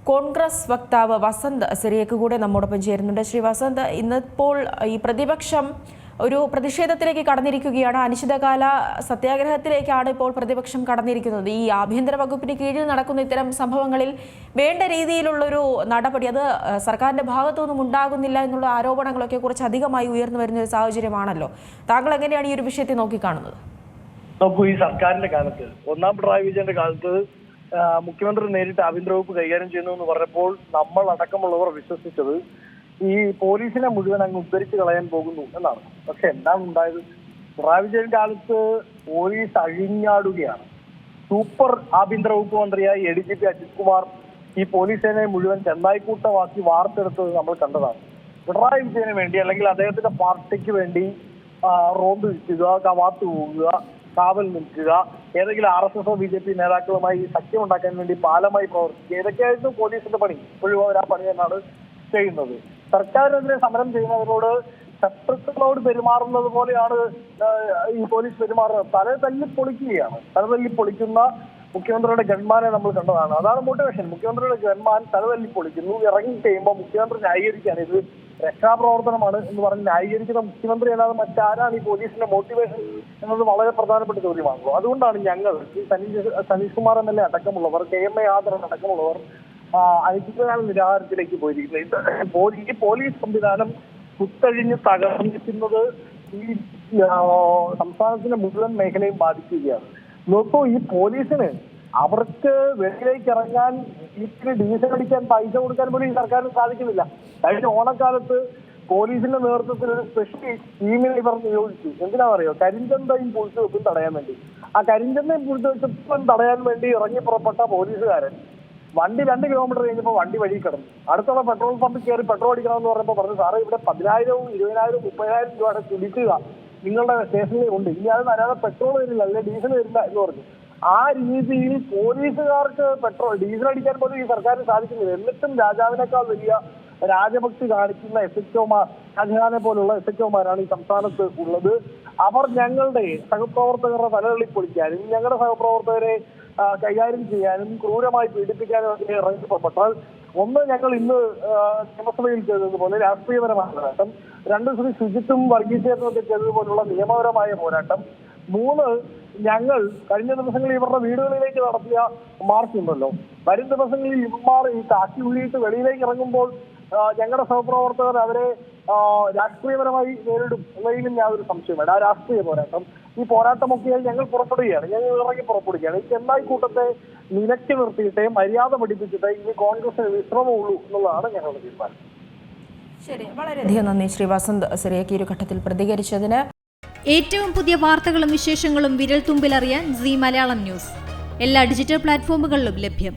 കോൺഗ്രസ് വക്താവ് വസന്ത് സിറിയക്ക് കൂടെ നമ്മോടൊപ്പം ചേരുന്നുണ്ട്. ശ്രീ വസന്ത്, ഇന്നിപ്പോൾ ഈ പ്രതിപക്ഷം ഒരു പ്രതിഷേധത്തിലേക്ക് കടന്നിരിക്കുകയാണ്. അനിശ്ചിതകാല സത്യാഗ്രഹത്തിലേക്കാണ് ഇപ്പോൾ പ്രതിപക്ഷം കടന്നിരിക്കുന്നത്. ഈ ആഭ്യന്തര വകുപ്പിന് കീഴിൽ നടക്കുന്ന ഇത്തരം സംഭവങ്ങളിൽ വേണ്ട രീതിയിലുള്ളൊരു നടപടി അത് സർക്കാരിന്റെ ഭാഗത്തുനിന്നും ഉണ്ടാകുന്നില്ല എന്നുള്ള ആരോപണങ്ങളൊക്കെ കുറച്ച് അധികമായി ഉയർന്നു വരുന്ന ഒരു സാഹചര്യമാണല്ലോ. താങ്കൾ എങ്ങനെയാണ് ഈ ഒരു വിഷയത്തെ നോക്കിക്കാണുന്നത്? നോക്കൂ, ഈ സർക്കാരിന്റെ കാലത്ത്, ഒന്നാം പിണറായി വിജയന്റെ കാലത്ത് മുഖ്യമന്ത്രി നേരിട്ട് ആഭ്യന്തര വകുപ്പ് കൈകാര്യം ചെയ്യുന്നു എന്ന് പറഞ്ഞപ്പോൾ നമ്മൾ അടക്കമുള്ളവർ വിശ്വസിച്ചത് ഈ പോലീസിനെ മുഴുവൻ അങ്ങ് ഉദ്ധരിച്ചു കളയാൻ പോകുന്നു എന്നാണ്. പക്ഷെ എന്താണ് ഉണ്ടായത്? പിണറായി വിജയൻ കാലത്ത് പോലീസ് അഴിഞ്ഞാടുകയാണ്. സൂപ്പർ ആഭ്യന്തര വകുപ്പ് മന്ത്രിയായി ADGP അജിത് കുമാർ ഈ പോലീസ് സേനയെ മുഴുവൻ ചെന്നായിക്കൂട്ടമാക്കി വാർത്തെടുത്തത് നമ്മൾ കണ്ടതാണ്. പിണറായി വിജയന് വേണ്ടി അല്ലെങ്കിൽ അദ്ദേഹത്തിന്റെ പാർട്ടിക്ക് വേണ്ടി റോന്ത് വിൽക്കുക, കവാത്ത് പോകുക, കാവൽ നിൽക്കുക, ഏതെങ്കിലും RSS BJP നേതാക്കളുമായി സഖ്യമുണ്ടാക്കാൻ വേണ്ടി പാലമായി പ്രവർത്തിക്കുക, ഇതൊക്കെയായിരുന്നു പോലീസിന്റെ പണി. ഇപ്പോഴും അവർ ആ പണി തന്നെയാണ് ചെയ്യുന്നത്. സർക്കാരിനെതിരെ സമരം ചെയ്യുന്നവരോട് ശത്രുക്കളോട് പെരുമാറുന്നത് പോലെയാണ് ഈ പോലീസ് പെരുമാറുന്നത്. തല തല്ലി പൊളിക്കുന്ന മുഖ്യമന്ത്രിയുടെ ഗൺമാനെ നമ്മൾ കണ്ടതാണ്. അതാണ് മോട്ടിവേഷൻ. മുഖ്യമന്ത്രിയുടെ ഗൺമാൻ തലതല്ലി പൊളിക്കുന്നു. ഇറങ്ങി കഴിയുമ്പോൾ മുഖ്യമന്ത്രി ന്യായീകരിക്കാൻ ഇത് രക്ഷാപ്രവർത്തനമാണ് എന്ന് പറഞ്ഞ് ന്യായീകരിക്കുന്ന മുഖ്യമന്ത്രി അല്ലാതെ മറ്റാരാണ് ഈ പോലീസിന്റെ മോട്ടിവേഷൻ എന്നത് വളരെ പ്രധാനപ്പെട്ട ചോദ്യമാണല്ലോ. അതുകൊണ്ടാണ് ഞങ്ങൾ ഈ സനീഷ് കുമാർ MLA അടക്കമുള്ളവർ, KMA ആദരൻ അടക്കമുള്ളവർ അനിശ്ചിതകാല നിരാഹാരത്തിലേക്ക് പോയിരിക്കുന്നത്. ഈ പോലീസ് സംവിധാനം കുത്തഴിഞ്ഞ് തകർന്നിരിക്കുന്നത് ഈ സംസ്ഥാനത്തിന്റെ മുഴുവൻ മേഖലയും ബാധിക്കുകയാണ്. നോക്കൂ, ഈ പോലീസിന് അവർക്ക് വെളിയിലേക്ക് ഇറങ്ങാൻ വീട്ടിന് ഡീസൽ അടിക്കാൻ പൈസ കൊടുക്കാൻ പോലും ഈ സർക്കാരിന് സാധിക്കുന്നില്ല. കഴിഞ്ഞ ഓണക്കാലത്ത് പോലീസിന്റെ നേതൃത്വത്തിൽ ഒരു സ്പെഷ്യൽ ടീമിനെ ഇവർ നിയോഗിച്ചു. എന്തിനാ പറയുക? കരിഞ്ചന്തയും പൂഴ്ത്തിവെപ്പും തടയാൻ വേണ്ടി. ആ കരിഞ്ചന്തയും പൂഴ്ത്തിവെപ്പും തടയാൻ വേണ്ടി ഇറങ്ങി പുറപ്പെട്ട പോലീസുകാരൻ വണ്ടി 2 കിലോമീറ്റർ കഴിഞ്ഞപ്പോൾ വണ്ടി വഴി കിടന്നു. അടുത്തുള്ള പെട്രോൾ പമ്പിൽ കയറി പെട്രോൾ അടിക്കണമെന്ന് പറഞ്ഞപ്പോൾ പറഞ്ഞു, സാറേ ഇവിടെ 10,000, 20,000, 30,000 രൂപയുടെ കുടിക്കുക നിങ്ങളുടെ സ്റ്റേഷനിൽ ഉണ്ട്, ഇനി അത് തരാതെ പെട്രോൾ വരില്ല, അല്ലെ ഡീസൽ വരില്ല എന്ന് പറഞ്ഞു. ആ രീതിയിൽ പോലീസുകാർക്ക് ഡീസൽ അടിക്കാൻ പോലും ഈ സർക്കാരിന് സാധിക്കുന്നില്ല. എന്നിട്ടും രാജാവിനേക്കാൾ വലിയ രാജഭക്തി കാണിക്കുന്ന SHOമാർ, ഷാജഹാനെ പോലുള്ള SHOമാരാണ് ഈ സംസ്ഥാനത്ത് ഉള്ളത്. അവർ ഞങ്ങളുടെ സഹപ്രവർത്തകരുടെ തലതള്ളി പൊളിക്കാനും ഞങ്ങളുടെ സഹപ്രവർത്തകരെ കൈകാര്യം ചെയ്യാനും ക്രൂരമായി പീഡിപ്പിക്കാനും ഒക്കെ ഇറങ്ങി പുറപ്പെട്ടാൽ, ഒന്ന്, ഞങ്ങൾ ഇന്ന് നിയമസഭയിൽ ചെയ്തതുപോലെ രാഷ്ട്രീയപരമായ പോരാട്ടം; 2, ശ്രീ ശുചിത്വം വർഗീയതയും ഒക്കെ ചെയ്തതുപോലുള്ള നിയമപരമായ പോരാട്ടം; 3, ഞങ്ങൾ കഴിഞ്ഞ ദിവസങ്ങളിൽ ഇവരുടെ വീടുകളിലേക്ക് നടത്തിയ മാർച്ച് ഉണ്ടല്ലോ, വരും ദിവസങ്ങളിൽ ഇവന്മാർ ഈ കാക്കി ഉള്ളിയിട്ട് വെളിയിലേക്ക് ഇറങ്ങുമ്പോൾ ഞങ്ങളുടെ സഹപ്രവർത്തകർ അവരെ രാഷ്ട്രീയപരമായി നേരിടും എന്നതിലും യാതൊരു സംശയമില്ല. ആ രാഷ്ട്രീയ പോരാട്ടം, ഈ പോരാട്ടമൊക്കെയായി ഞങ്ങൾ ഇറങ്ങി പുറപ്പെടുകയാണ്. ഈ ചെന്നായി കൂട്ടത്തെ നിലയ്ക്ക് നിർത്തിയിട്ടേ, മര്യാദ പഠിപ്പിച്ചിട്ടേ ഇനി കോൺഗ്രസിന് വിശ്രമമുള്ളൂ എന്നുള്ളതാണ് ഞങ്ങളുടെ തീരുമാനം. ശരി, വളരെയധികം നന്ദി ശ്രീ വസന്ത് സിറിയക്ക് ഈ ഒരു ഘട്ടത്തിൽ പ്രതികരിച്ചതിന്. ഏറ്റവും പുതിയ വാർത്തകളും വിശേഷങ്ങളും വിരൽ തുമ്പിലറിയാൻ Zee മലയാളം ന്യൂസ് എല്ലാ ഡിജിറ്റൽ പ്ലാറ്റ്ഫോമുകളിലും ലഭ്യം.